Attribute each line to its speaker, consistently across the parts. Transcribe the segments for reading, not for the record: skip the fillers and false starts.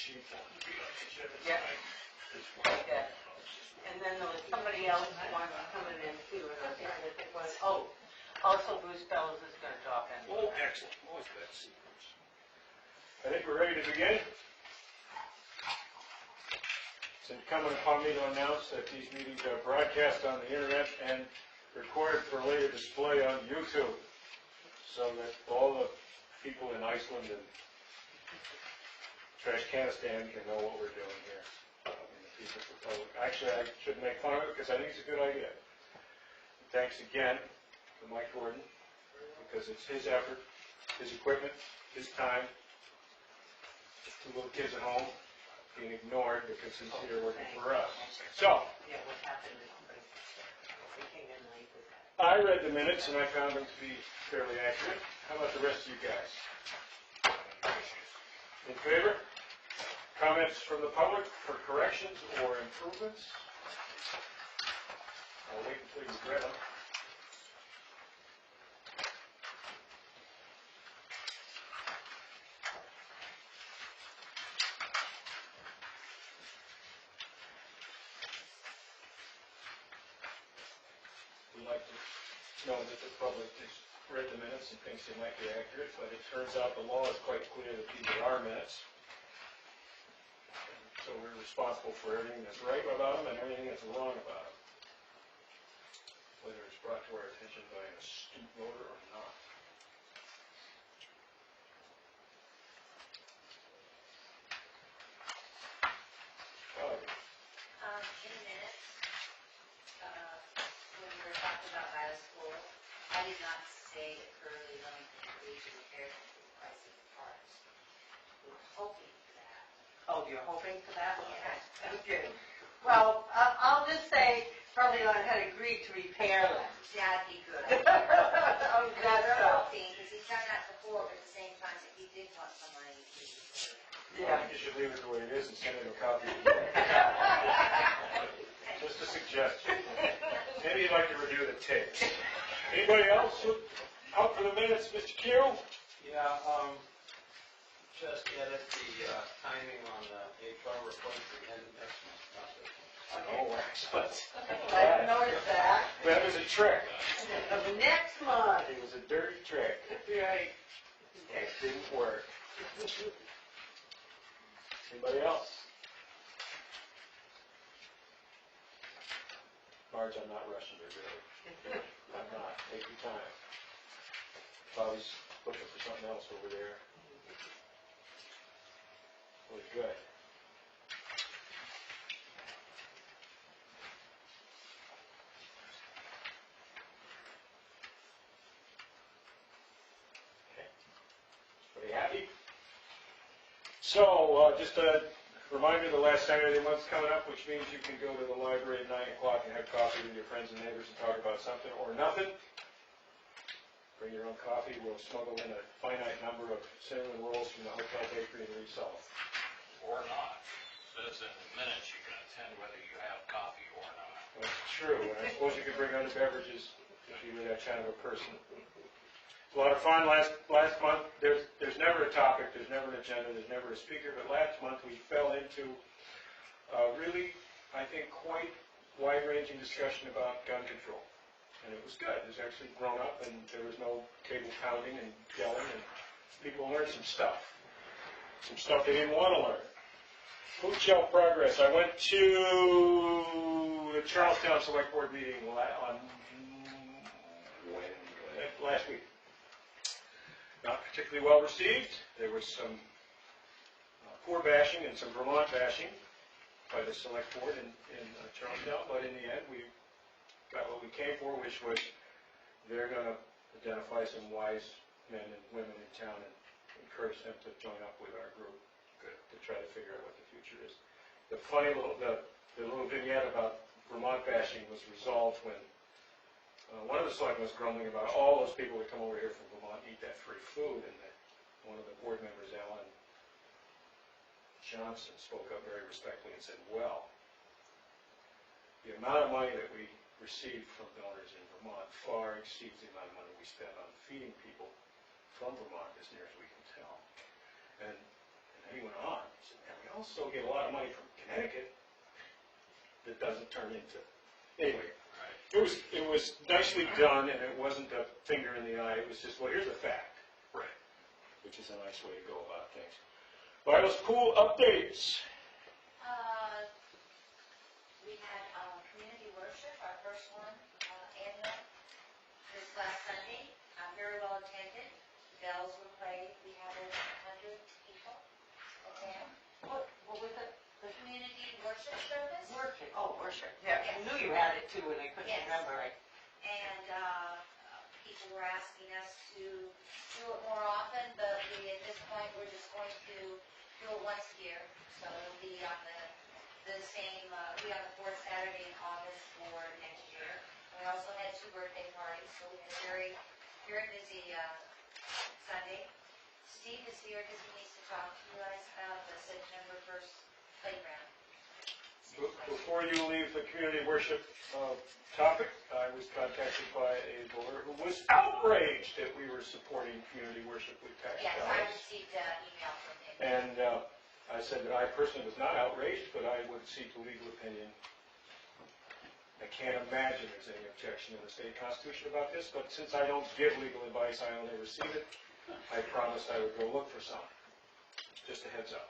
Speaker 1: sheet that would be on the agenda
Speaker 2: Yeah.
Speaker 1: tonight. This one.
Speaker 2: Yeah. And then there was somebody else wanted coming in too, and I think it was, also Bruce Bellows is gonna drop in.
Speaker 1: Oh, excellent. Always good to see you. I think we're ready to begin. It's incumbent upon me to announce that these meetings are broadcast on the internet and recorded for later display on YouTube, so that all the people in Iceland and Trashcanistan can know what we're doing here. Actually, I shouldn't make fun of it because I think it's a good idea. And thanks again to Mike Gordon, because it's his effort, his equipment, his time. Two little kids at home being ignored because he's here working for us. So,
Speaker 2: Yeah, what happened is we came in late with that.
Speaker 1: I read the minutes and I found them to be fairly accurate. How about the rest of you guys? In favor? Comments from the public for corrections or improvements? I'll wait until you've read them. We like to know that the public has read the minutes and thinks they might be accurate, but it turns out the law is quite clear that these are minutes. So we're responsible for everything that's right about them and everything that's wrong about them, whether it's brought to our attention by an astute voter or not.
Speaker 3: In a minute, when we were talking about Iowa School, I did not say that Curly Wellington agreed to repair them for the price of the parts. We were hoping for that.
Speaker 2: Oh, you're hoping for that?
Speaker 3: Yeah.
Speaker 2: Okay. Well, I'll just say Charlie and I had agreed to repair them.
Speaker 3: That'd be good.
Speaker 2: I'm
Speaker 3: We
Speaker 2: glad
Speaker 3: were
Speaker 2: so.
Speaker 3: hoping, because he's done that before, but at the same time, if he did want some money, he could repair them.
Speaker 1: I think you should leave it the way it is and send him a copy. Just a suggestion. Maybe you'd like to review the tapes. Anybody else out for the minutes, Mr. Q?
Speaker 4: Yeah, just edit the timing on the HR report for the end of next month.
Speaker 1: Oh, excellent.
Speaker 2: I noticed that.
Speaker 1: That was a trick.
Speaker 2: Of next month.
Speaker 1: It was a dirty trick.
Speaker 2: Right.
Speaker 1: It didn't work. Anybody else? Marge, I'm not rushing you, really. I'm not. Take your time. Bobby's looking for something else over there. Really good. Okay. Pretty happy? So, just a reminder, the last Saturday of the month's coming up, which means you can go to the library at 9 o'clock and have coffee with your friends and neighbors and talk about something or nothing. Bring your own coffee. We'll smuggle in a finite number of cinnamon rolls from the hotel bakery and resell them.
Speaker 5: Or not. It says in the minutes you can attend whether you have coffee or not.
Speaker 1: That's true, and I suppose you could bring other beverages if you were that kind of a person. It's a lot of fun. Last month, there's never a topic, there's never an agenda, there's never a speaker, but last month we fell into really, I think, quite wide-ranging discussion about gun control. And it was good. It was actually grown up, and there was no table pounding and yelling, and people learned some stuff they didn't want to learn. Food shelf progress. I went to the Charlestown Select Board meeting last week. Not particularly well received. There was some poor bashing and some Vermont bashing by the Select Board in Charlestown, but in the end we got what we came for, which was they're going to identify some wise men and women in town and encourage them to join up with our group to try to figure out what the future is. The funny little, the little vignette about Vermont bashing was resolved when one of the selectmen was grumbling about all those people that come over here from Vermont and eat that free food, and one of the board members, Alan Johnson, spoke up very respectfully and said, well, the amount of money that we receive from donors in Vermont far exceeds the amount of money we spend on feeding people from Vermont, as near as we can tell. And And he went on. He said, man, we also get a lot of money from Connecticut that doesn't turn into, anyway. It was nicely done, and it wasn't a finger in the eye. It was just, well, here's a fact.
Speaker 5: Right.
Speaker 1: Which is a nice way to go about things. Bible school updates.
Speaker 3: We had community worship, our first one, annual, this last Sunday. Very well attended. Bells were played. We had over 100 people attend.
Speaker 2: What was it?
Speaker 3: The community worship service.
Speaker 2: Worship, worship. Yeah, I knew you had it too, and I couldn't
Speaker 3: Yes.
Speaker 2: remember it.
Speaker 3: And people were asking us to do it more often, but at this point, we're just going to do it once a year. So it'll be on the same, be on the fourth Saturday in August for next year. And we also had 2 birthday parties, so we had a very, very busy Sunday. Steve is here because he needs to talk to you guys about the September 1st playground.
Speaker 1: Before you leave the community worship topic, I was contacted by a voter who was outraged that we were supporting community worship with tax
Speaker 3: Yes, I
Speaker 1: dollars.
Speaker 3: received an email from him.
Speaker 1: And I said that I personally was not outraged, but I would seek a legal opinion. I can't imagine there's any objection in the state constitution about this, but since I don't give legal advice, I only receive it. I promised I would go look for some. Just a heads up.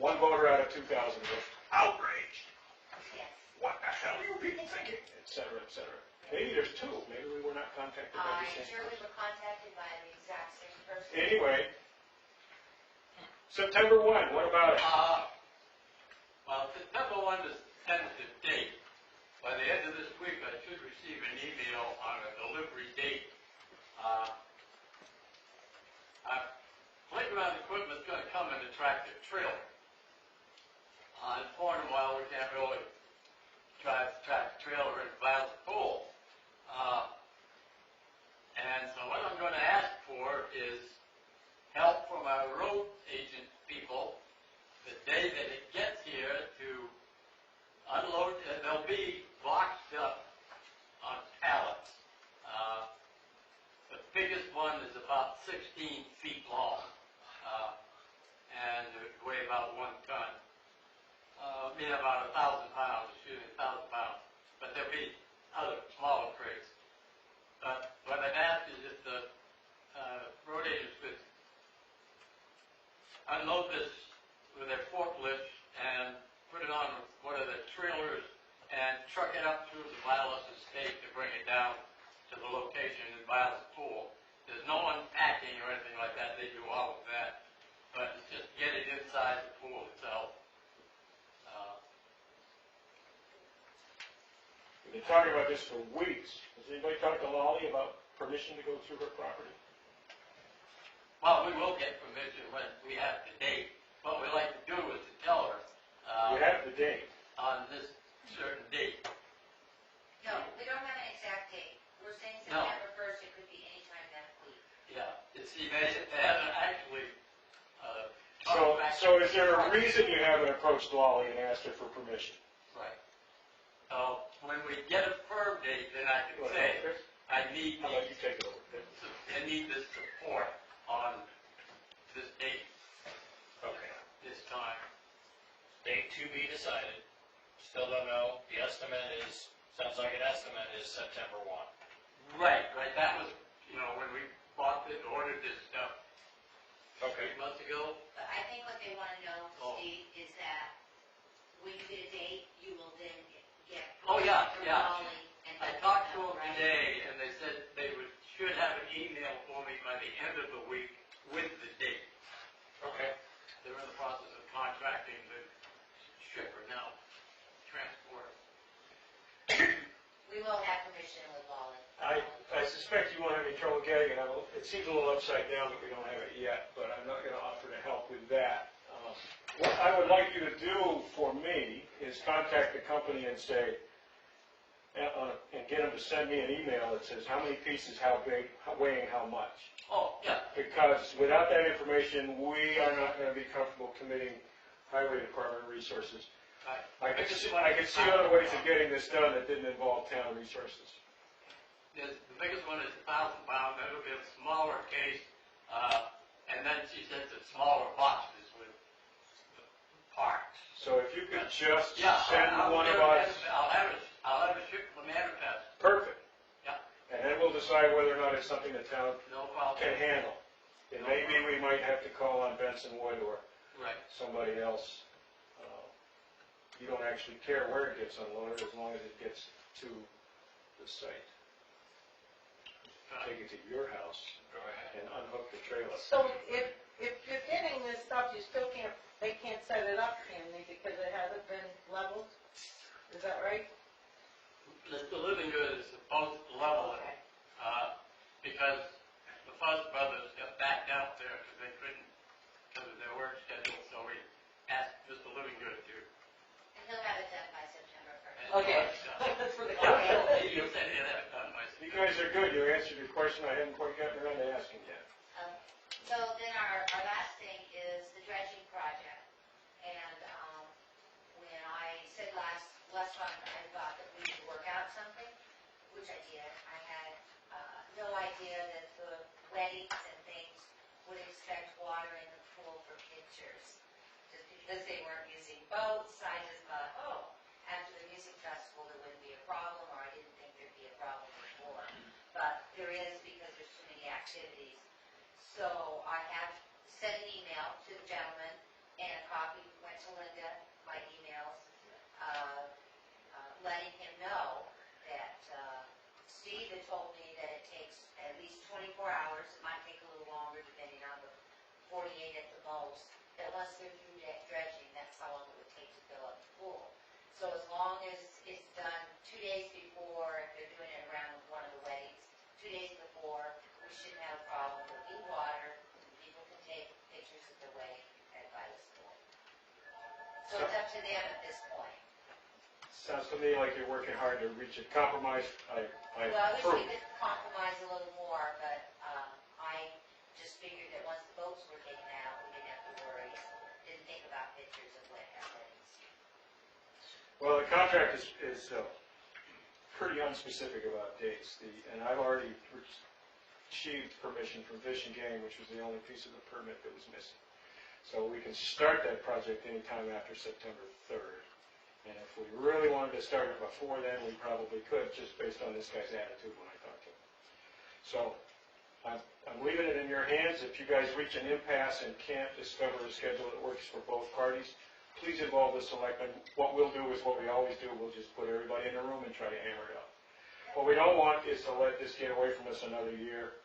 Speaker 1: One voter out of 2,000 was outraged.
Speaker 3: Yes.
Speaker 1: What the hell are you people thinking? Et cetera, et cetera. Maybe there's 2. Maybe we were not contacted by
Speaker 3: I'm
Speaker 1: the same
Speaker 3: sure we
Speaker 1: person.
Speaker 3: were contacted by the exact same person.
Speaker 1: Anyway, September 1, what about it?
Speaker 4: Well, September 1 is tentative date. By the end of this week, I should receive an email on a delivery date. Playground equipment's going to come in a tractor trailer. In Cornwall, we can't really drive the tractor trailer in Violet Pool. And so what I'm going to ask for is help from our road agent people the day that it gets here to unload. They'll be boxed up on pallets. The biggest one is about 16 feet long, and it would weigh about 1 ton. Mean about 1,000 pounds, 1,000 pounds. But there'll be other smaller crates. But what I've asked is if the road agents could unload this with their forklifts and put it on one of the trailers and truck it up through the Violet Estate to bring it down to the location in Violet Pool. There's no unpacking or anything like that. They do all of that. But it's just get it inside the pool itself.
Speaker 1: We've been talking about this for weeks. Has anybody talked to Lolly about permission to go through her property?
Speaker 4: Well, we will get permission when we have the date. What we like to do is to tell her
Speaker 1: We have the date.
Speaker 4: on this certain date.
Speaker 3: No, we don't have an exact date. We're saying
Speaker 4: No.
Speaker 3: September 1st, it could be any time that week.
Speaker 4: Yeah, it's, see, they haven't actually
Speaker 1: So is there a reason you haven't approached Lolly and asked her for permission?
Speaker 4: Right. So when we get a firm date, then I can say, I need
Speaker 1: How about you
Speaker 4: these,
Speaker 1: take it over?
Speaker 4: I need this support on this date,
Speaker 1: Okay.
Speaker 4: this time.
Speaker 5: Date to be decided. Still don't know. The estimate is, sounds like an estimate is September 1.
Speaker 4: Right, that was, when we bought this, ordered this stuff
Speaker 1: Okay.
Speaker 4: 3 months ago.
Speaker 3: But I think what they want to know,
Speaker 4: Oh.
Speaker 3: Steve, is that when you get a date, you will then get.
Speaker 4: Oh, yeah,
Speaker 3: from
Speaker 4: yeah.
Speaker 3: Raleigh and
Speaker 4: I
Speaker 3: let
Speaker 4: talked to
Speaker 3: them know,
Speaker 4: them
Speaker 3: right?
Speaker 4: today, and they said they should have an email for me by the end of the week with the date.
Speaker 1: Okay.
Speaker 4: They're in the process of contracting the shipper now, transporter.
Speaker 3: We will have permission with Lolly.
Speaker 1: I suspect you won't have any trouble getting it. It seems a little upside down that we don't have it yet, but I'm not going to offer to help with that. What I would like you to do for me is contact the company and say, and get them to send me an email that says how many pieces, how big, weighing how much.
Speaker 4: Oh, yeah,
Speaker 1: Because without that information, we are not going to be comfortable committing highway department resources. I could see other ways of getting this done that didn't involve town resources.
Speaker 4: the biggest one is 1,000 pounds, that'll be a smaller case, and then she said the smaller boxes with
Speaker 1: just
Speaker 4: Yeah,
Speaker 1: send one of us.
Speaker 4: I'll have it shipped from Manifest.
Speaker 1: Perfect.
Speaker 4: Yeah.
Speaker 1: And then we'll decide whether or not it's something the town
Speaker 4: No problem.
Speaker 1: can handle. And maybe we might have to call on Benson Wood or
Speaker 4: Right.
Speaker 1: somebody else. You don't actually care where it gets unloaded as long as it gets to the site. Take it to your house
Speaker 5: Go ahead.
Speaker 1: and unhook the trailer.
Speaker 2: So if you're getting this stuff, you still can't, they can't set it up, can they, because it hasn't been leveled? Is that right?
Speaker 4: The living good is supposed to level it, because the Fuzz brothers got backed out there because they couldn't, because of their work schedule, so we asked Mr. Living Good to.
Speaker 3: And he'll have it done by September 1st.
Speaker 2: Okay. That's for the
Speaker 4: You said you had it done by.
Speaker 1: You guys are good. You answered your question I hadn't quite gotten around to asking yet.
Speaker 3: So then our last thing is the dredging project. And when I said last time, I thought that we should work out something, which I did. I had no idea that the weddings and things would expect water in the pool for pictures. Just because they weren't using boats, I just thought, oh, after the music festival, there wouldn't be a problem, or I didn't think there'd be a problem before. But there is because there's too many activities. So I have sent an email to the gentleman, and a copy went to Linda, my emails, letting him know that Steve had told me that it takes at least 24 hours, it might take a little longer depending on the 48 at the most, that once they're through that dredging, that's how long it would take to fill up the pool. So as long as it's done 2 days before, if they're doing it around one of the weddings, 2 days before, we shouldn't have a problem. There'll be water, people can take pictures of the wedding at by the school. So it's up to them at this point.
Speaker 1: Sounds to me like you're working hard to reach a compromise. I
Speaker 3: Well, I wish
Speaker 1: approve.
Speaker 3: we could compromise a little more, but I just figured that once the boats were taken out, we didn't have to worry. Didn't think about pictures of weddings.
Speaker 1: Well, the contract is pretty unspecific about dates. And I've already achieved permission from Fish and Game, which was the only piece of the permit that was missing. So we can start that project anytime after September 3rd. And if we really wanted to start it before then, we probably could, just based on this guy's attitude when I talked to him. So I'm leaving it in your hands. If you guys reach an impasse and can't discover a schedule that works for both parties, please involve the selectmen. What we'll do is what we always do. We'll just put everybody in a room and try to hammer it out. What we don't want is to let this get away from us another year,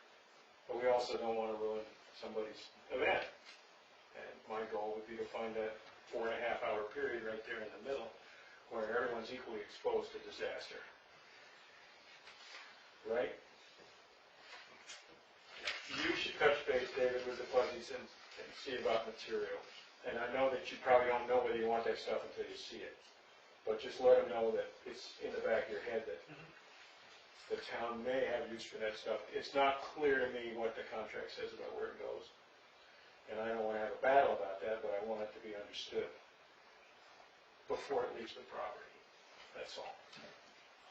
Speaker 1: but we also don't want to ruin somebody's event. And my goal would be to find that 4.5-hour period right there in the middle where everyone's equally exposed to disaster. Right? You should touch base, David, with the Fuzzies and see about material. And I know that you probably don't know whether you want that stuff until you see it. But just let them know that it's in the back of your head that the town may have use for that stuff. It's not clear to me what the contract says about where it goes. And I don't want to have a battle about that, but I want it to be understood before it leaves the property. That's all.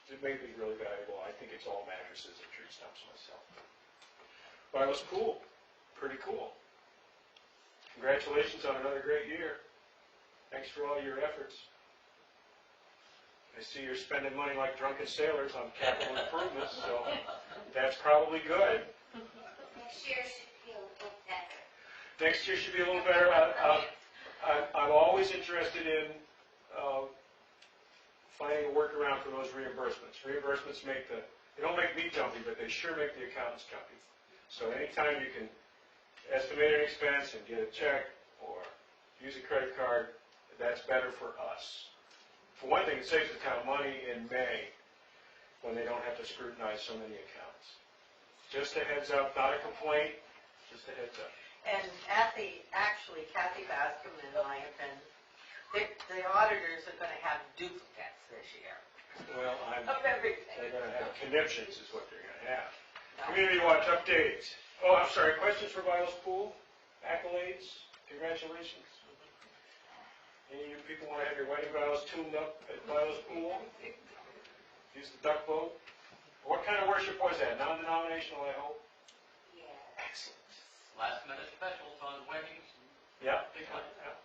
Speaker 1: It may be really valuable. I think it's all mattresses and tree stumps myself. But it was cool. Pretty cool. Congratulations on another great year. Thanks for all your efforts. I see you're spending money like drunken sailors on capital improvements, so that's probably good.
Speaker 3: Next year should be a little better.
Speaker 1: Next year should be a little better. I'm always interested in finding a workaround for those reimbursements. Reimbursements they don't make me jumpy, but they sure make the accountants jumpy. So anytime you can estimate an expense and get a check or use a credit card, that's better for us. For one thing, it saves the town money in May when they don't have to scrutinize so many accounts. Just a heads up, not a complaint, just a heads up.
Speaker 2: And actually, Kathy Bascom and I have been, the auditors are going to have duplicates this year
Speaker 1: Well,
Speaker 2: of everything.
Speaker 1: they're going to have conniptions is what they're going to have. Community Watch updates. Oh, I'm sorry, questions for Vilas Pool? Accolades? Congratulations. Any of you people want to have your wedding vows tuned up at Vilas Pool? Use the duck boat? What kind of worship was that? Non-denominational, I hope?
Speaker 3: Yeah.
Speaker 1: Excellent.
Speaker 4: Last minute specials on weddings.
Speaker 1: Yeah.
Speaker 4: Things like that.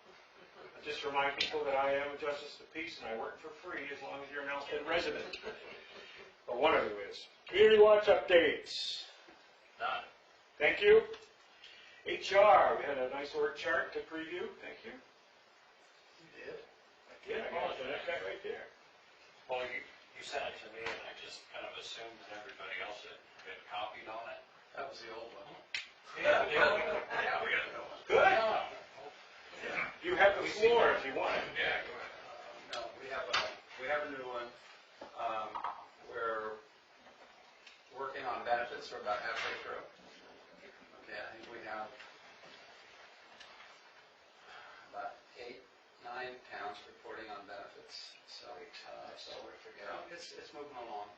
Speaker 1: I just remind people that I am a justice of the peace and I work for free as long as you're an Alstead resident. Or one of you is. Community watch updates.
Speaker 5: None.
Speaker 1: Thank you. HR, we had a nice work chart to preview. Thank you.
Speaker 5: You did?
Speaker 1: I did. I got that guy right there.
Speaker 5: Well, you sent it to me, and I just kind of assumed that everybody else had been copied on it.
Speaker 4: That was the old one.
Speaker 5: Yeah, we got a new one.
Speaker 1: Good.
Speaker 5: Yeah.
Speaker 1: You have the floor if you want.
Speaker 5: Yeah, go ahead.
Speaker 4: No, we have a new one. We're working on benefits. We're about halfway through. Okay, I think we have about 8, 9 towns reporting on benefits. So it's moving along.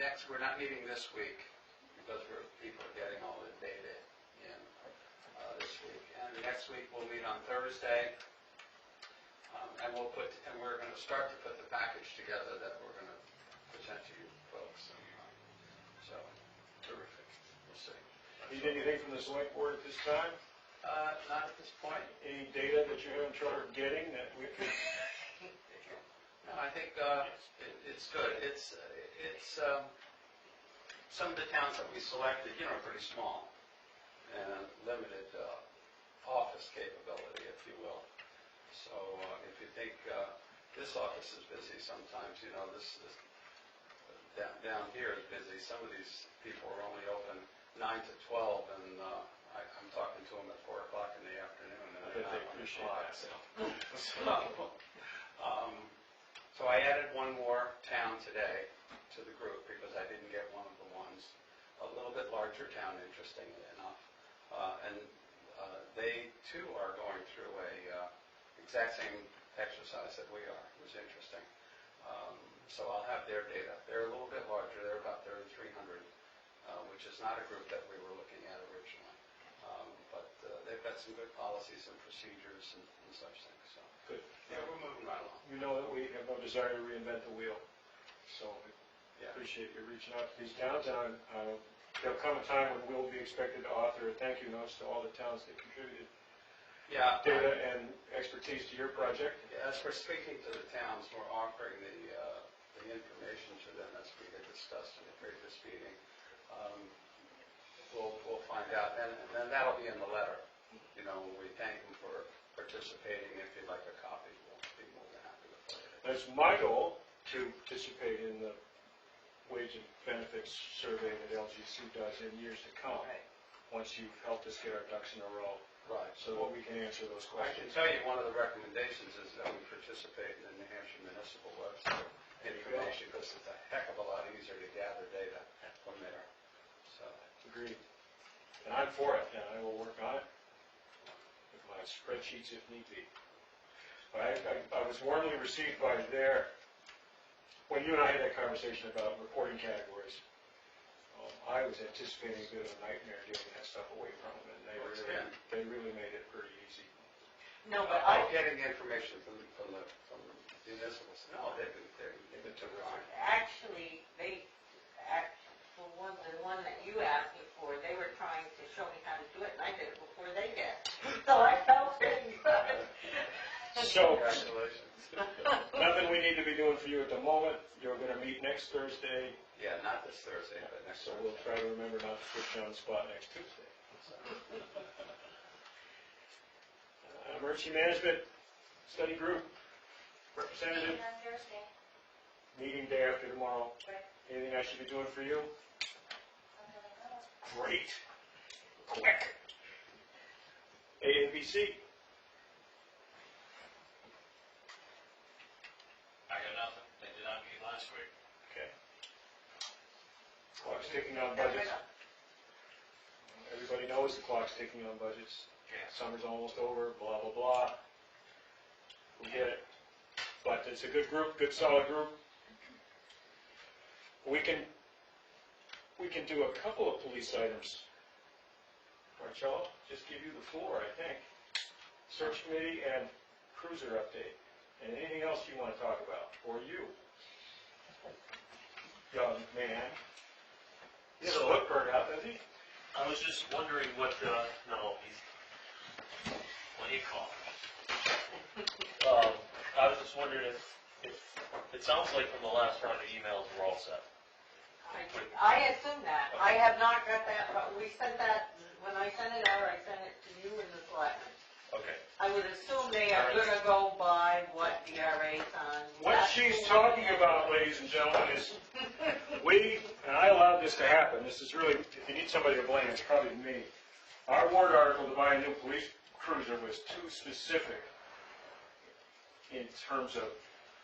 Speaker 4: Next, we're not meeting this week because people are getting all the data in this week. And next week we'll meet on Thursday, and we're going to start to put the package together that we're going to present to you folks. So terrific. We'll see.
Speaker 1: Need anything from the select board at this time?
Speaker 4: Not at this point.
Speaker 1: Any data that you're having trouble getting that we could?
Speaker 4: No, I think it's good. It's some of the towns that we selected, are pretty small and limited office capability, if you will. So if you think this office is busy sometimes, this is down here is busy. Some of these people are only open 9 to 12, and I'm talking to them at 4 o'clock in the afternoon. And
Speaker 1: I bet they appreciate that.
Speaker 4: So I added one more town today to the group because I didn't get one of the ones. A little bit larger town, interestingly enough. And they too are going through a exact same exercise that we are. It was interesting. So I'll have their data. They're a little bit larger. They're about 3,300, which is not a group that we were looking at originally. But they've got some good policies and procedures and such things. So
Speaker 1: Good.
Speaker 4: yeah, we're moving right along.
Speaker 1: You know that we have no desire to reinvent the wheel. So I appreciate you reaching out to these towns. And there'll come a time when we'll be expected to author a thank you notes to all the towns that contributed data and expertise to your project.
Speaker 4: As we're speaking to the towns, we're offering the information to them as we had discussed in the previous meeting. We'll find out, and then that'll be in the letter. We thank them for participating. If you'd like a copy, we'll be more than happy to forward it.
Speaker 1: It's my goal to participate in the wage and benefits survey that LGC does in years to come. Once you've helped us get our ducks in a row.
Speaker 4: Right.
Speaker 1: So that we can answer those
Speaker 4: I can
Speaker 1: questions.
Speaker 4: tell you one of the recommendations is that we participate in the New Hampshire Municipal website information because it's a heck of a lot easier to gather data from there. So
Speaker 1: Agreed. And I'm for it, and I will work on it with my spreadsheets if need be. But I was warmly received by when you and I had that conversation about reporting categories, I was anticipating a bit of a nightmare getting that stuff away from them, and they really made it pretty easy.
Speaker 2: No, but
Speaker 4: getting the information from the municipals. No, they've been terrific.
Speaker 2: actually, the one that you asked me for, they were trying to show me how to do it, and I did it before they did. So I felt pretty good.
Speaker 1: So,
Speaker 4: Congratulations.
Speaker 1: nothing we need to be doing for you at the moment. You're going to meet next Thursday.
Speaker 4: Yeah, not this Thursday, but next
Speaker 1: So
Speaker 4: Thursday.
Speaker 1: we'll try to remember not to put you on the spot next Tuesday. Emergency Management Study Group representative,
Speaker 3: On Thursday.
Speaker 1: meeting day after tomorrow.
Speaker 3: Right.
Speaker 1: Anything I should be doing for you?
Speaker 3: Something like that.
Speaker 1: Great. Quick. A and B C.
Speaker 5: I got nothing. They did not meet last week.
Speaker 1: Okay. Clock's ticking on budgets. Everybody knows the clock's ticking on budgets. Summer's almost over, blah, blah, blah. We get it. But it's a good group, good solid group. We can do a couple of police items. Marcello, just give you the floor, I think. Search committee and cruiser update. And anything else you want to talk about, or you, young man. He has a look burned out, does he?
Speaker 6: I was just wondering what, no,
Speaker 5: Plenty of cars.
Speaker 6: I was just wondering if, it sounds like from the last round of emails, we're all set.
Speaker 2: I assume that. I have not got that, but we sent that, when I sent it out, I sent it to you and the selectmen.
Speaker 6: Okay.
Speaker 2: I would assume they are gonna go by what DRA's on.
Speaker 1: What she's talking about, ladies and gentlemen, is and I allowed this to happen, this is really, if you need somebody to blame, it's probably me. Our warrant article to buy a new police cruiser was too specific in terms of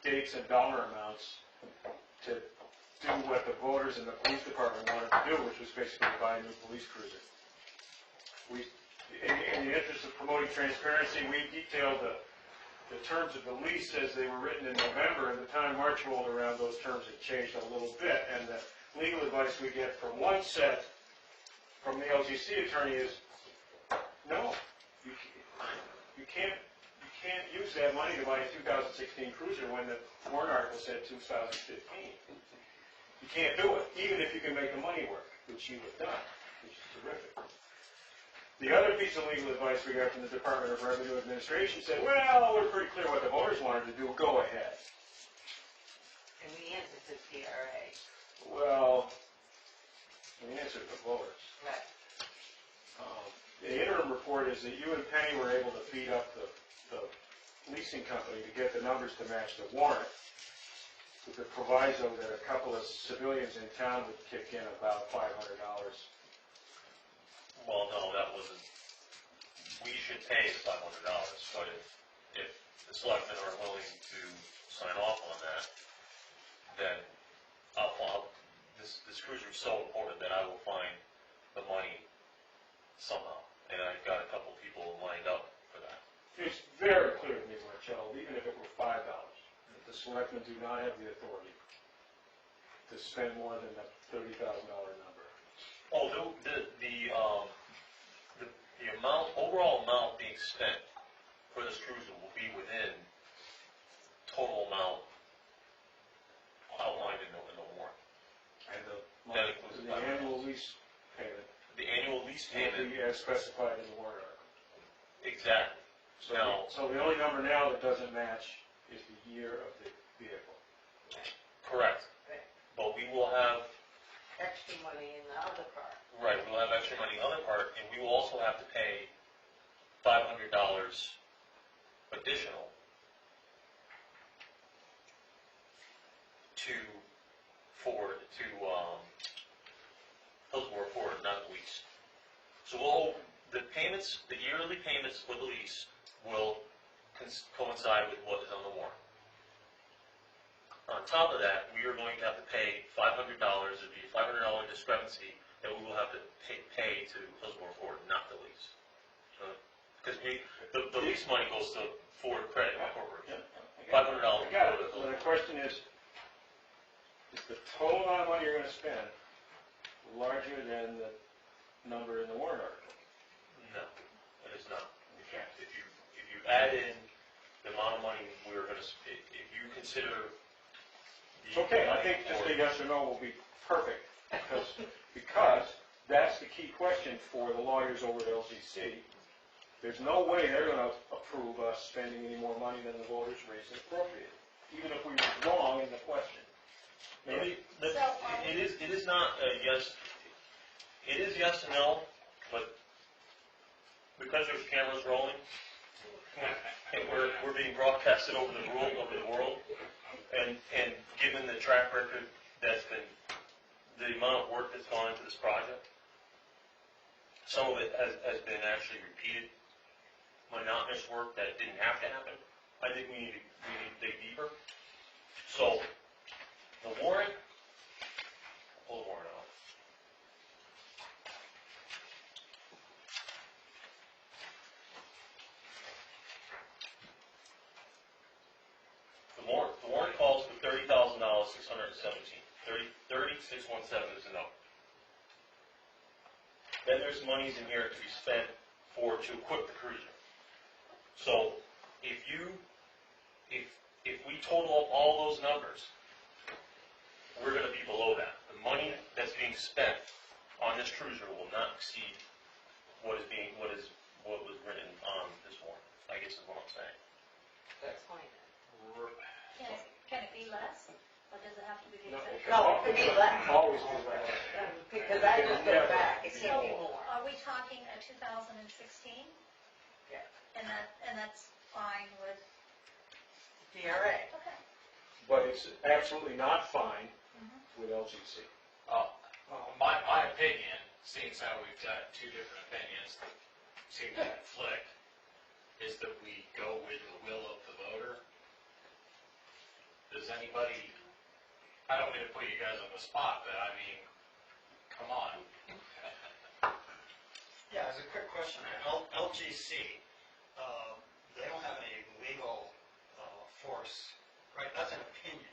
Speaker 1: dates and dollar amounts to do what the voters in the police department wanted to do, which was basically buy a new police cruiser. In the interest of promoting transparency, we detailed the terms of the lease as they were written in November, and the time March rolled around, those terms had changed a little bit, and the legal advice we get from one set from the LGC attorney is, no, you can't use that money to buy a 2016 cruiser when the warrant article said 2015. You can't do it, even if you can make the money work, which you have done, which is terrific. The other piece of legal advice we got from the Department of Revenue Administration said, well, we're pretty clear what the voters wanted to do, go ahead.
Speaker 2: And the answer is DRA.
Speaker 1: Well, the answer to the voters.
Speaker 2: Right.
Speaker 1: The interim report is that you and Penny were able to feed up the leasing company to get the numbers to match the warrant, with the proviso that a couple of civilians in town would kick in about $500.
Speaker 6: Well, no, that wasn't, we should pay the $500, but if the selectmen are willing to sign off on that, then this cruiser is so important that I will find the money somehow, and I've got a couple people lined up for that.
Speaker 1: It's very clear to me, Marcello, even if it were $5, that the selectmen do not have the authority to spend more than the $30,000 number.
Speaker 6: Oh, the amount, overall amount being spent for this cruiser will be within total amount outlined in the warrant.
Speaker 1: And
Speaker 6: That includes
Speaker 1: the annual lease payment
Speaker 6: the annual lease
Speaker 1: will
Speaker 6: payment.
Speaker 1: be as specified in the warrant article.
Speaker 6: Exactly. Now,
Speaker 1: So the only number now that doesn't match is the year of the vehicle.
Speaker 6: correct. But we will have,
Speaker 2: Extra money in the other part.
Speaker 6: right, we'll have extra money in the other part, and we will also have to pay $500 additional to Hillsborough Ford, not the lease. So the payments, the yearly payments for the lease will coincide with what is on the warrant. On top of that, we are going to have to pay $500, it'd be a $500 discrepancy that we will have to pay to Hillsborough Ford, not the lease. Because the lease money goes to Ford Credit Corporation. $500.
Speaker 1: I got it. So the question is the total amount of money you're going to spend larger than the number in the warrant article?
Speaker 6: No, it is not. If you add in the amount of money we're going to, if you consider
Speaker 1: It's okay, I think just a yes or no will be perfect, because that's the key question for the lawyers over at LGC. There's no way they're going to approve us spending any more money than the voters raised and appropriated, even if we were wrong in the question.
Speaker 6: Maybe, it is not a yes, it is yes and no, but because there's cameras rolling, and we're being broadcasted over the world, and given the track record that's been, the amount of work that's gone into this project, some of it has been actually repeated, monotonous work that didn't have to happen. I think we need to dig deeper. So, the warrant, pull the warrant out. The warrant calls for $30,617. 30,617 is the number. Then there's monies in here to be spent to equip the cruiser. So if we total up all those numbers, we're going to be below that. The money that's being spent on this cruiser will not exceed what is what was written on this warrant, I guess is what I'm saying.
Speaker 2: Explain it.
Speaker 3: Can it be less, or does it have to be the
Speaker 1: No,
Speaker 3: exact?
Speaker 1: it can
Speaker 2: No,
Speaker 1: al-
Speaker 2: for me,
Speaker 1: it can
Speaker 2: less.
Speaker 1: always be less.
Speaker 2: Because I just go back, it can't be more.
Speaker 3: Are we talking a 2016?
Speaker 2: Yeah.
Speaker 3: And that's fine with,
Speaker 2: DRA.
Speaker 3: okay.
Speaker 1: But it's absolutely not fine with LGC.
Speaker 5: My opinion, seeing as how we've got two different opinions that seem to conflict, is that we go with the will of the voter. Does anybody, I don't mean to put you guys on the spot, but I mean, come on.
Speaker 7: Yeah, as a quick question, LGC, they don't have any legal force, right? That's an opinion,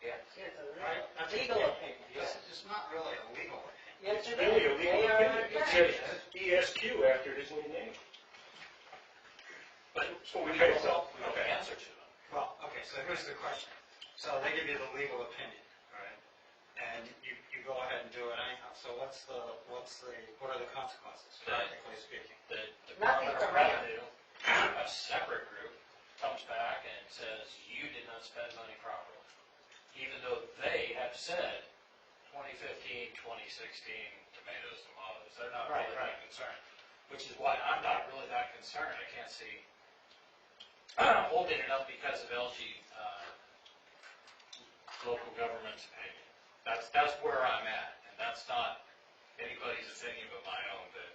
Speaker 2: It's
Speaker 7: right?
Speaker 2: a
Speaker 7: That's an
Speaker 2: legal opinion.
Speaker 7: This is not really a legal opinion.
Speaker 2: Yes,
Speaker 1: It's
Speaker 2: it
Speaker 1: really a
Speaker 2: is.
Speaker 1: legal
Speaker 2: They are
Speaker 1: opinion. It
Speaker 2: attorneys.
Speaker 1: says ESQ after his little name.
Speaker 5: But
Speaker 1: That's what we
Speaker 5: we
Speaker 1: pay
Speaker 5: don't
Speaker 1: for.
Speaker 5: know the answer to them.
Speaker 7: Well, okay, so here's the question. So they give you the legal opinion, right? And you go ahead and do it anyhow. So what are the consequences, practically speaking?
Speaker 5: The
Speaker 2: Nothing
Speaker 5: Department
Speaker 2: for
Speaker 5: of
Speaker 2: me.
Speaker 5: Revenue, a separate group, comes back and says, you did not spend money properly. Even though they have said 2015, 2016, tomatoes, they're not really that concerned. Which is why I'm not really that concerned. I can't see holding it up because of LG, local government's opinion. That's where I'm at, and that's not anybody's opinion but my own, but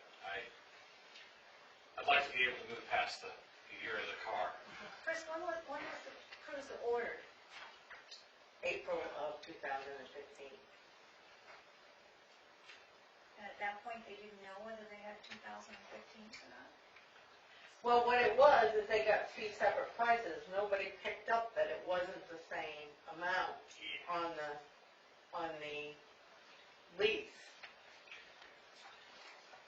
Speaker 5: I'd like to be able to move past the year of the car.
Speaker 3: Chris, when was the cruiser ordered?
Speaker 2: April of 2015.
Speaker 3: And at that point, they didn't know whether they had 2015 or not?
Speaker 2: Well, what it was is they got two separate prices. Nobody picked up that it wasn't the same amount on the lease.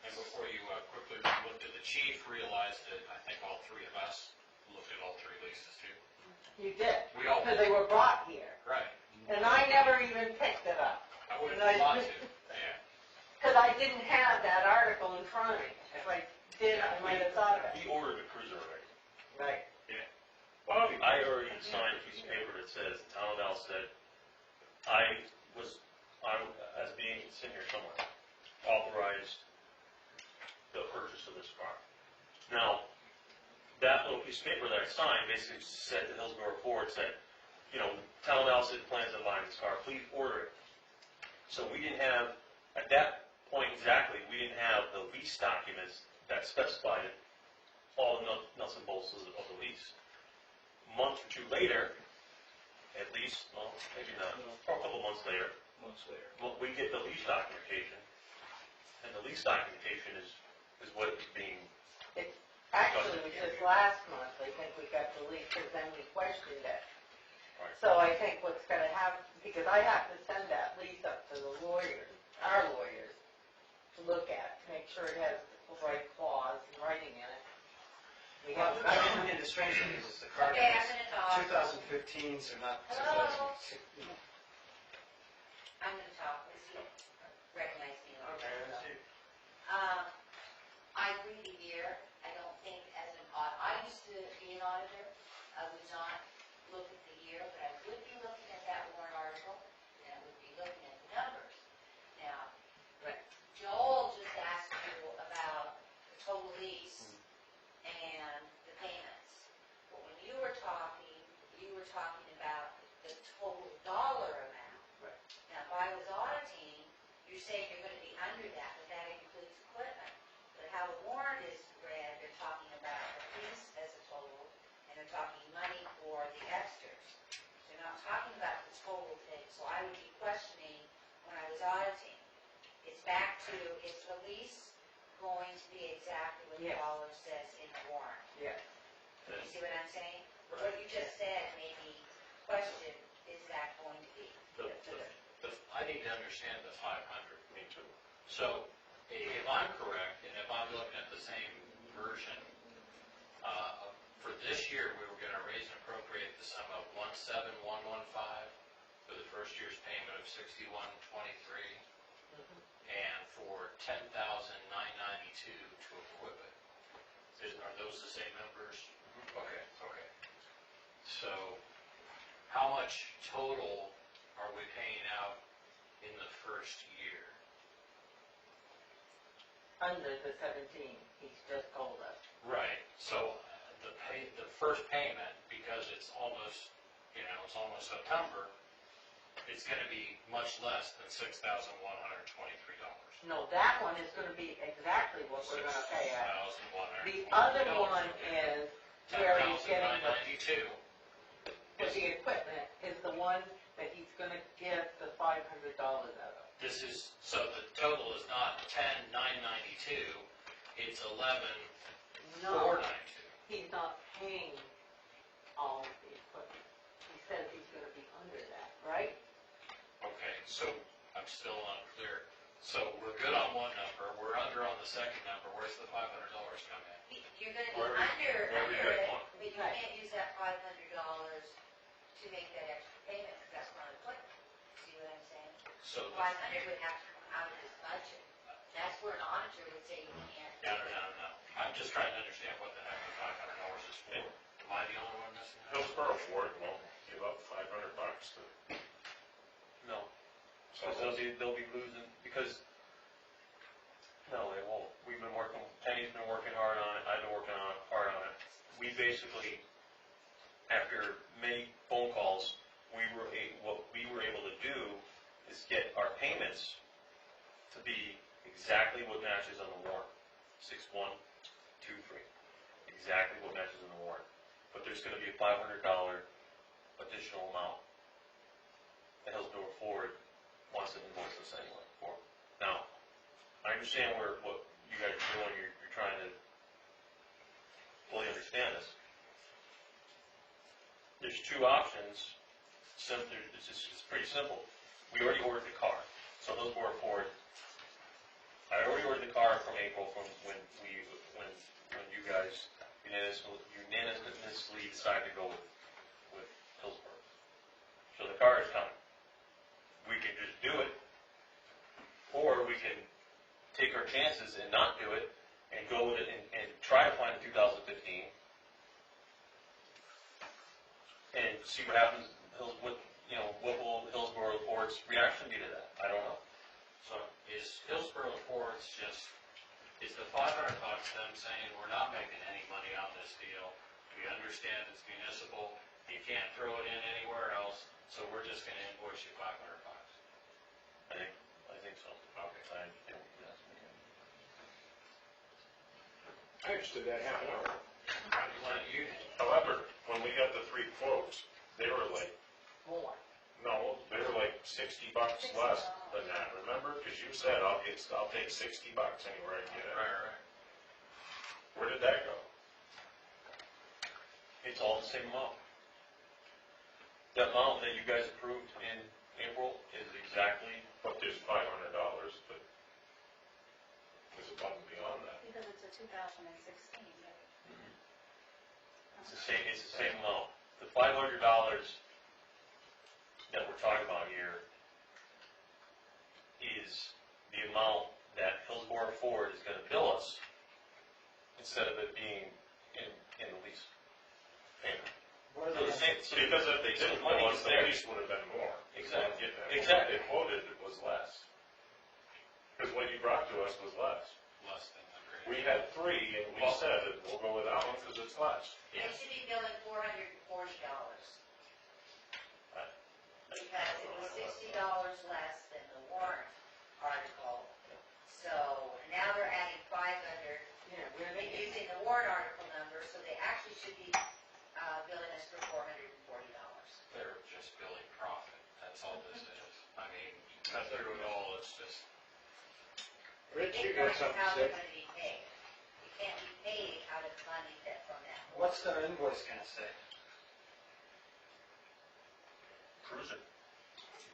Speaker 5: And before you quickly looked at the chief, realized that I think all three of us looked at all three leases too.
Speaker 2: You did,
Speaker 5: We all
Speaker 2: because they were brought here.
Speaker 5: Right.
Speaker 2: And I never even picked it up.
Speaker 5: I wouldn't
Speaker 2: And
Speaker 5: want to, yeah.
Speaker 2: Because I didn't have that article in front of me. If I did, I might have thought of it.
Speaker 6: He ordered the cruiser already.
Speaker 2: Right.
Speaker 1: Bobby,
Speaker 6: I already signed a piece of paper that says, the town of Alstead, I, as being sitting here somewhere, authorized the purchase of this car. Now, that little piece of paper that I signed basically said to Hillsborough Ford, said, town of Alstead plans on buying this car, please order it. So we didn't have, at that point exactly, we didn't have the lease documents that specified all the nuts and bolts of the lease. A month or two later, at least, well, maybe not, or a couple months later, well, we get the lease documentation, and the lease documentation is what is being,
Speaker 2: It actually was just last month, I think we got the lease, because then we questioned it.
Speaker 6: Right.
Speaker 2: So I think what's going to happen, because I have to send that lease up to the lawyers, our lawyers, to look at, to make sure it has the right clause and writing in it. We
Speaker 7: Well,
Speaker 2: have,
Speaker 7: I mean, the strange thing is the car
Speaker 3: Okay, I'm
Speaker 7: is
Speaker 3: gonna talk.
Speaker 7: 2015s are not
Speaker 3: Hello?
Speaker 7: 2016.
Speaker 3: I'm gonna talk, because you recognize me.
Speaker 7: Okay.
Speaker 3: I agree with you here. I don't think as an I used to be an auditor. I would not look at the year, but I would be looking at that warrant article, and I would be looking at the numbers. Now, Joel just asked you about the total lease and the payments. But when you were talking about the total dollar amount.
Speaker 2: Right.
Speaker 3: Now, if I was auditing, you're saying you're going to be under that, but that includes equipment. But how the warrant is read, they're talking about the lease as a total, and they're talking money for the extras. They're not talking about the total thing, so I would be questioning when I was auditing. It's back to, is the lease going to be exactly what the
Speaker 2: Yes.
Speaker 3: dollar says in the warrant?
Speaker 2: yeah.
Speaker 3: You see what I'm saying? What you just said made me question, is that going to be?
Speaker 5: I need to understand the 500.
Speaker 6: me too.
Speaker 5: So, if I'm correct, and if I'm looking at the same version, for this year, we were going to raise and appropriate the sum of 17115 for the first year's payment of 6123, and for 10,992 to equip it. those the same numbers? Okay, okay. So, how much total are we paying out in the first year?
Speaker 2: Under the 17, he's just told us.
Speaker 5: Right, so the first payment, because it's almost, it's almost September, it's gonna be much less than $6,123.
Speaker 2: No, that one is gonna be exactly what we're gonna pay out. The
Speaker 5: $6,123.
Speaker 2: other one is where he's getting the,
Speaker 5: $10,992.
Speaker 2: for the equipment, is the one that he's gonna get the $500 out of.
Speaker 5: This is, so the total is not 10,992, it's 11,492.
Speaker 2: No, he's not paying all of the equipment. He says he's gonna be under that, right?
Speaker 5: Okay, so I'm still unclear. So we're good on one number, we're under on the second number, where's the $500 come in?
Speaker 3: You're gonna be
Speaker 5: Where we-
Speaker 3: under
Speaker 5: where we
Speaker 3: it,
Speaker 5: got one.
Speaker 3: but you can't use that $500 to make that extra payment, because that's not equipment. See what I'm saying?
Speaker 5: So,
Speaker 3: 500 would have to come out of his budget. That's where an auditor would say you can't.
Speaker 5: no. I'm just trying to understand what the heck the $500 is for. Am I the only one missing that?
Speaker 8: Hillsborough Ford won't give up $500 to.
Speaker 6: No,
Speaker 8: So
Speaker 6: because they'll be losing, because, no, they won't. We've been working, Penny's been working hard on it, I've been working hard on it. We basically, after many phone calls, what we were able to do is get our payments to be exactly what matches on the warrant. 6123, exactly what matches on the warrant. But there's gonna be a $500 additional amount that Hillsborough Ford wants to invoice us anyway for. Now, I understand what you guys are doing, you're trying to fully understand this. There's two options, it's pretty simple. We already ordered the car, so Hillsborough Ford, I already ordered the car from April, from when you guys unanimously decided to go with Hillsborough. So the car is coming. We can just do it, or we can take our chances and not do it, and go with it and try to find a 2015, and see what happens, what will Hillsborough Ford's reaction be to that? I don't know.
Speaker 5: So is Hillsborough Ford's is the $500 them saying, we're not making any money on this deal, we understand it's municipal, you can't throw it in anywhere else, so we're just gonna invoice you $500?
Speaker 6: I think so.
Speaker 5: Okay.
Speaker 1: I understood that half an hour.
Speaker 5: I'm glad you did.
Speaker 8: However, when we got the three quotes, they were like,
Speaker 2: More.
Speaker 8: no, they were like $60 less than that, remember? Because you said, I'll take $60 anywhere I can get it.
Speaker 5: Right.
Speaker 8: Where did that go?
Speaker 6: It's all the same amount. The amount that you guys approved in April is exactly,
Speaker 8: But there's $500, but there's above and beyond that.
Speaker 9: Because it's a 2016,
Speaker 6: it's the same amount. The $500 that we're talking about here is the amount that Hillsborough Ford is gonna bill us instead of it being in the lease payment.
Speaker 7: What
Speaker 6: So
Speaker 7: are
Speaker 6: the
Speaker 7: they,
Speaker 6: same,
Speaker 8: Because if they didn't
Speaker 6: money
Speaker 8: want
Speaker 6: is
Speaker 8: us, the
Speaker 6: there.
Speaker 8: lease would have been more.
Speaker 6: Exactly.
Speaker 8: Exactly. They quoted it was less. Because what you brought to us was less.
Speaker 5: Less than the grade.
Speaker 8: We had three, and we said that we'll go with that one because it's less.
Speaker 3: They should be billing $440. Because it was $60 less than the warrant article. So now they're adding 500,
Speaker 2: Yeah, where they
Speaker 3: they're using the warrant article number, so they actually should be billing us for $440.
Speaker 5: They're just billing profit, that's all this is. I mean, cut through it all, it's just,
Speaker 1: Rich, you
Speaker 3: It's
Speaker 1: got
Speaker 3: not
Speaker 1: something
Speaker 3: how
Speaker 1: to say?
Speaker 3: they're gonna be paid. You can't be paid out of the money that from that.
Speaker 7: what's their invoice gonna say?
Speaker 6: Cruiser.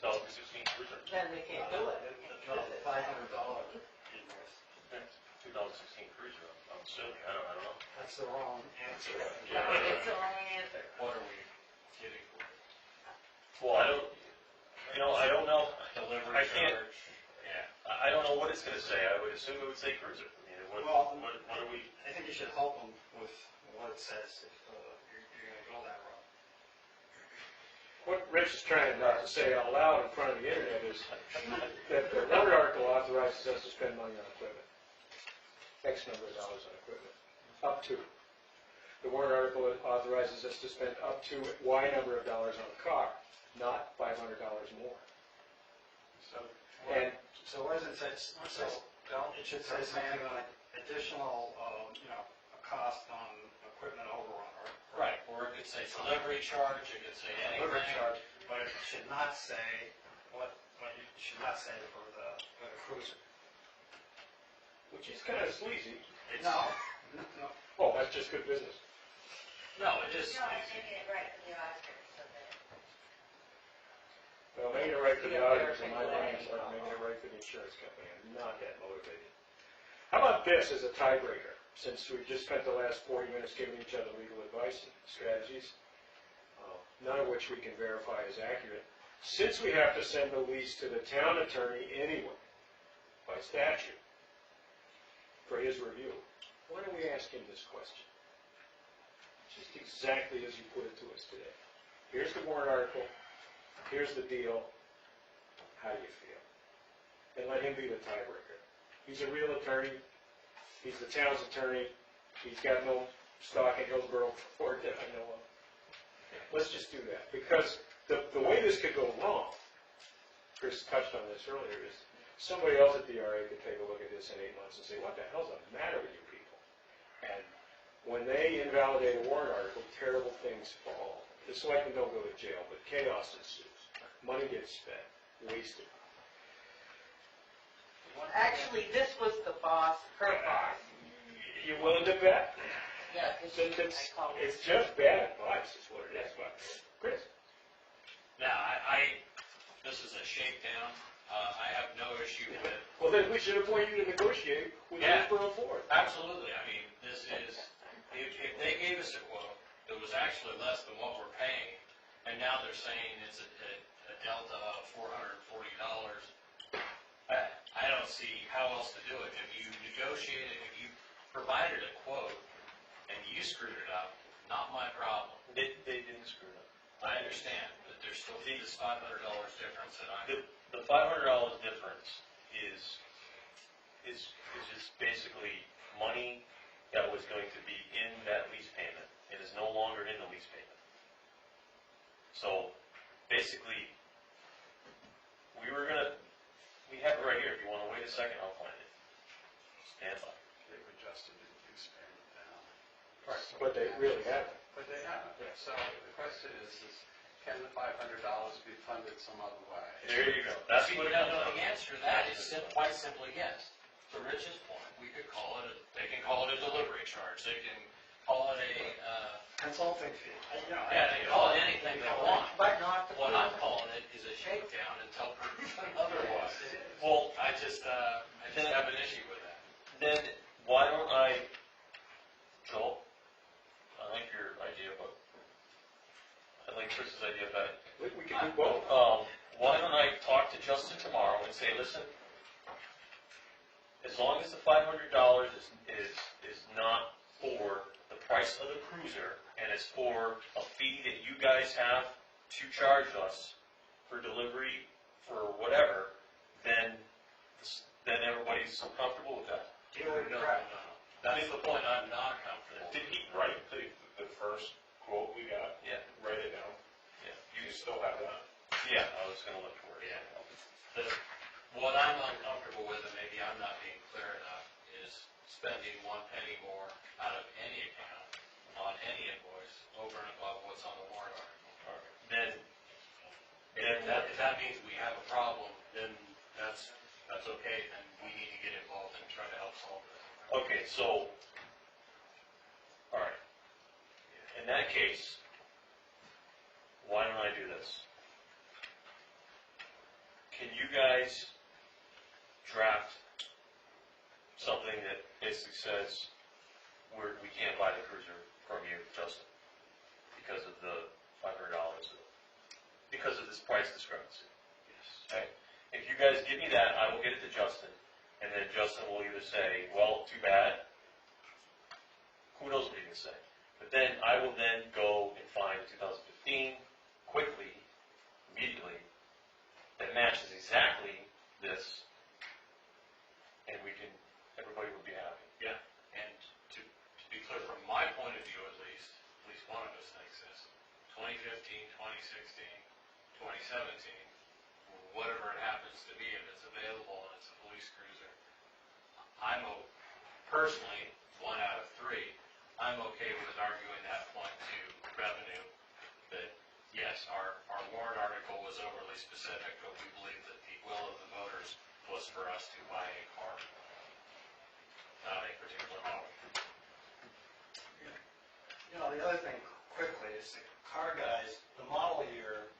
Speaker 6: 2016 Cruiser.
Speaker 2: Then they can't do it.
Speaker 7: No, $500 invoice.
Speaker 6: 2016 Cruiser, I'm assuming, I don't know.
Speaker 7: That's the wrong answer.
Speaker 2: No, it's the wrong answer.
Speaker 5: what are we getting for?
Speaker 6: Well, I don't know.
Speaker 5: Delivery
Speaker 6: I can't-
Speaker 5: charge? Yeah.
Speaker 6: I don't know what it's gonna say, I would assume it would say Cruiser. I mean,
Speaker 7: Well,
Speaker 6: what do we,
Speaker 7: I think you should help them with what it says if you're gonna go that route.
Speaker 1: What Rich is trying not to say out loud in front of the internet is that the warrant article authorizes us to spend money on equipment. X number of dollars on equipment, up to. The warrant article authorizes us to spend up to Y number of dollars on a car, not $500 more.
Speaker 7: So,
Speaker 1: And
Speaker 7: so what does it say? So, it should say something like additional, a cost on equipment overrun, or
Speaker 5: Right, or it could say delivery charge, it could say anything.
Speaker 7: delivery charge, but it should not say what it should not say for the cruiser.
Speaker 1: which is kind of sleazy.
Speaker 7: No.
Speaker 1: Oh, that's just good business.
Speaker 5: No, it just,
Speaker 3: No, I'm making it right for the auditor, so that,
Speaker 1: Well, making it right for the auditors in my mind is like making it right for the insurance company. I'm not that motivated. How about this as a tiebreaker? Since we've just spent the last 40 minutes giving each other legal advice and strategies, none of which we can verify is accurate. Since we have to send the lease to the town attorney anyway, by statute, for his review, why don't we ask him this question? Just exactly as you put it to us today. Here's the warrant article. Here's the deal. How do you feel? And let him be the tiebreaker. He's a real attorney. He's the town's attorney. He's got no stock in Hillsborough Ford that I know of. Let's just do that. Because the way this could go wrong, Chris touched on this earlier, is somebody else at the RA could take a look at this in 8 months and say, what the hell's the matter with you people? And when they invalidate a warrant article, terrible things fall. The selectmen don't go to jail, but chaos ensues. Money gets spent, wasted.
Speaker 2: Actually, this was the boss, her boss.
Speaker 1: You willing to bet?
Speaker 2: Yeah, 'cause she- I called her.
Speaker 1: It's just bad advice is what it is. But Chris?
Speaker 5: now, this is a shakedown, I have no issue with it.
Speaker 1: Well, then we should appoint you to negotiate with
Speaker 5: Yeah.
Speaker 1: Hillsborough Ford.
Speaker 5: Absolutely, I mean, this is, if they gave us a quote that was actually less than what we're paying, and now they're saying it's a delta of $440, I don't see how else to do it. If you negotiated, if you provided a quote and you screwed it up, not my problem.
Speaker 6: they didn't screw it up.
Speaker 5: I understand, but there's still this $500 difference that
Speaker 6: The $500 difference is just basically money that was going to be in that lease payment. It is no longer in the lease payment. So basically, we have it right here. If you want to wait a second, I'll find it. Stand by.
Speaker 10: They've adjusted the lease payment down.
Speaker 1: But they really haven't.
Speaker 10: But they haven't. So the question is can the $500 be funded some other way?
Speaker 6: There you go. That's what it
Speaker 5: No,
Speaker 6: comes down
Speaker 5: the
Speaker 6: to.
Speaker 5: answer to that is quite simply yes. To Rich's point, we could call it, they can call it a delivery charge, they can call it a,
Speaker 7: Consulting fee.
Speaker 5: yeah, they can call it anything they want.
Speaker 2: But not the.
Speaker 5: What I'm calling it is a shakedown until proven otherwise.
Speaker 6: Well,
Speaker 5: I just have an issue with that.
Speaker 6: then why don't Joel, I like your idea, but I like Chris's idea better.
Speaker 1: We can do both.
Speaker 6: Why don't I talk to Justin tomorrow and say, listen, as long as the $500 is not for the price of the cruiser, and it's for a fee that you guys have to charge us for delivery, for whatever, then everybody's comfortable with that.
Speaker 5: No. That's the point I'm not comfortable with.
Speaker 8: Did he write the first quote we got?
Speaker 6: Yeah.
Speaker 8: Write it down?
Speaker 6: Yeah.
Speaker 8: You still have that?
Speaker 6: Yeah, I was gonna look for it.
Speaker 5: What I'm uncomfortable with, and maybe I'm not being clear enough, is spending 1 penny more out of any account on any invoice over and above what's on the warrant article.
Speaker 6: Then,
Speaker 5: If that means we have a problem, then that's okay, then we need to get involved and try to help solve it.
Speaker 6: okay, so, all right. In that case, why don't I do this? Can you guys draft something that basically says we can't buy the cruiser from you, Justin, because of the $500, because of this price discrepancy? Okay? If you guys give me that, I will get it to Justin, and then Justin Justin will either say, well, too bad, who knows what he's gonna say. But then I will then go and find 2015 quickly, immediately, that matches exactly this, and everybody will be happy.
Speaker 5: Yeah, and to be clear, from my point of view at least one of us thinks this, 2015, 2016, 2017, whatever it happens to be, if it's available and it's a police cruiser, personally, 1 out of 3, I'm okay with arguing that point to revenue, that yes, our warrant article was overly specific, but we believe that the will of the voters was for us to buy a car, not a particular model.
Speaker 7: You know, the other thing quickly is the car guys, the model year,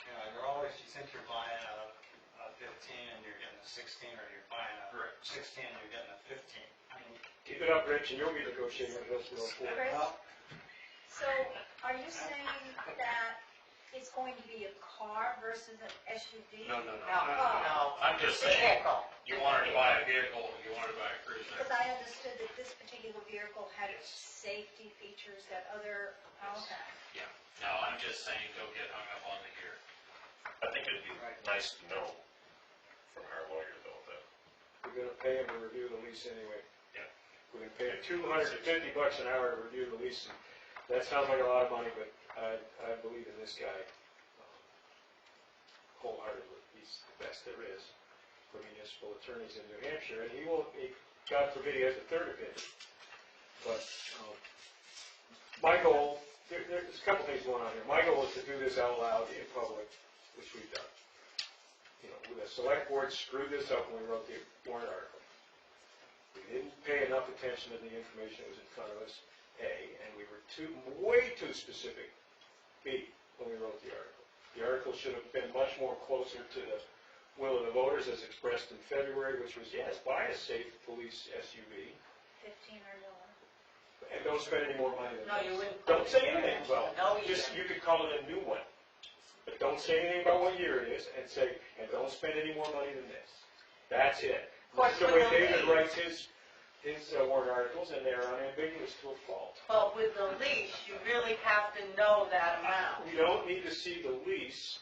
Speaker 7: you know, you think you're buying a 15 and you're getting a 16, or you're buying a
Speaker 5: Correct.
Speaker 7: 16 and you're getting a 15. I mean,
Speaker 1: Keep it up, Rich, and you'll be negotiating with Hillsborough Ford.
Speaker 9: Chris,
Speaker 7: well,
Speaker 9: so are you saying that it's going to be a car versus an SUV?
Speaker 5: No.
Speaker 2: No.
Speaker 5: I'm just saying,
Speaker 2: Vehicle.
Speaker 5: you wanted to buy a vehicle, you wanted to buy a cruiser.
Speaker 9: Because I understood that this particular vehicle had safety features that other, okay.
Speaker 5: Yeah, no, I'm just saying, don't get hung up on the year.
Speaker 8: I think it'd be nice to know from our lawyer though that
Speaker 1: We're gonna pay him to review the lease anyway.
Speaker 8: Yeah.
Speaker 1: We're gonna pay him $250 an hour to review the lease, and that sounds like a lot of money, but I believe in this guy wholeheartedly. He's the best there is for municipal attorneys in New Hampshire, and God forbid he has a third opinion. But my goal, there's a couple things going on here. My goal is to do this out loud in public, which we've done. You know, the select board screwed this up when we wrote the warrant article. We didn't pay enough attention to the information that was in front of us, A, and we were way too specific, B, when we wrote the article. The article should have been much more closer to the will of the voters as expressed in February, which was, yes, buy a safe police SUV,
Speaker 9: 15 or lower.
Speaker 1: and don't spend any more money than
Speaker 2: No,
Speaker 1: this.
Speaker 2: you wouldn't.
Speaker 1: Don't say anything about
Speaker 2: No,
Speaker 1: it.
Speaker 2: you
Speaker 1: Just,
Speaker 2: wouldn't.
Speaker 1: you could call it a new one. But don't say anything about what year it is, and don't spend any more money than this. That's it.
Speaker 2: Of course,
Speaker 1: This is the way
Speaker 2: with the
Speaker 1: David
Speaker 2: lease.
Speaker 1: writes his warrant articles, and they're unambiguous to a fault.
Speaker 2: But with the lease, you really have to know that amount.
Speaker 1: We don't need to see the lease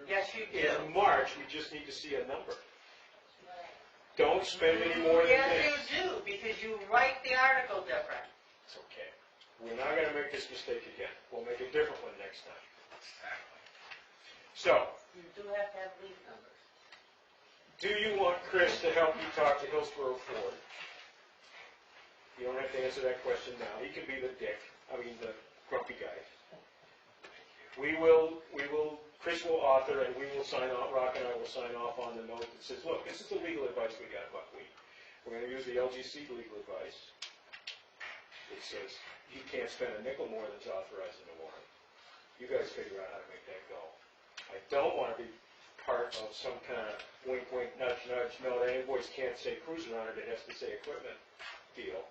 Speaker 2: Yes, you do.
Speaker 1: in March, we just need to see a number. Don't spend any more than
Speaker 2: Yes,
Speaker 1: this.
Speaker 2: you do, because you write the article different.
Speaker 1: It's okay. We're not gonna make this mistake again. We'll make a different one next time. So,
Speaker 2: You do have to have lease numbers.
Speaker 1: do you want Chris to help you talk to Hillsborough Ford? You don't have to answer that question now. He can be the the grumpy guy. Chris will author, and we will sign off, Rock and I will sign off on the note that says, look, this is the legal advice we got, Buckwheat. We're gonna use the LGC legal advice. It says, you can't spend a nickel more than's authorized in the warrant. You guys figure out how to make that go. I don't wanna be part of some kind of wink, wink, nudge, nudge, no, that invoice can't say cruiser on it, it has to say equipment deal.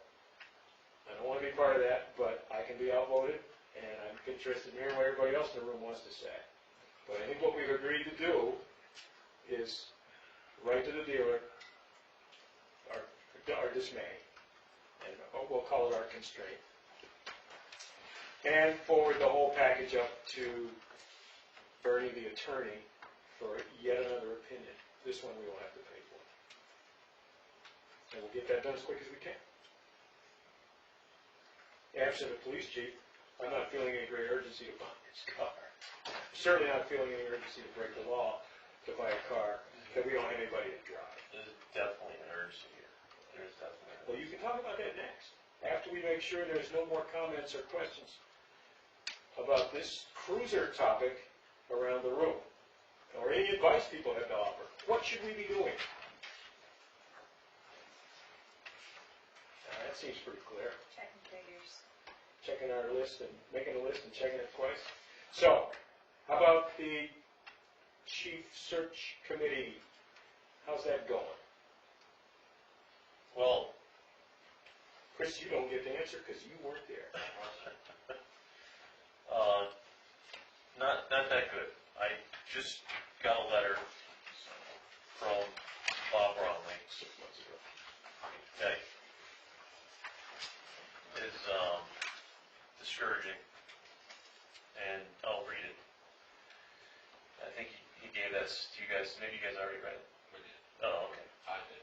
Speaker 1: I don't want to be part of that, but I can be outvoted, and I'm interested in hearing what everybody else in the room wants to say. But I think what we've agreed to do is write to the dealer our dismay, and we'll call it our constraint, and forward the whole package up to Bernie, the attorney, for yet another opinion. This one we will have to pay for. And we'll get that done as quick as we can. Absent a police chief, I'm not feeling any great urgency to buy this car. Certainly not feeling any urgency to break the law to buy a car that we don't have anybody to drive.
Speaker 6: There's definitely an urgency here. There's definitely.
Speaker 1: Well, you can talk about that next, after we make sure there's no more comments or questions about this cruiser topic around the room, or any advice people have to offer. What should we be doing? That seems pretty clear.
Speaker 9: Checking figures.
Speaker 1: Checking our list and making a list and checking it twice. So, how about the chief search committee? How's that going?
Speaker 6: Well,
Speaker 1: Chris, you don't get to answer because you weren't there.
Speaker 6: not that good. I just got a letter from Bob Bromley
Speaker 1: 6 months ago.
Speaker 6: discouraging. And I'll read it. I think he gave this to you guys, maybe you guys already read it.
Speaker 5: We did.
Speaker 6: Oh, okay.
Speaker 5: I did.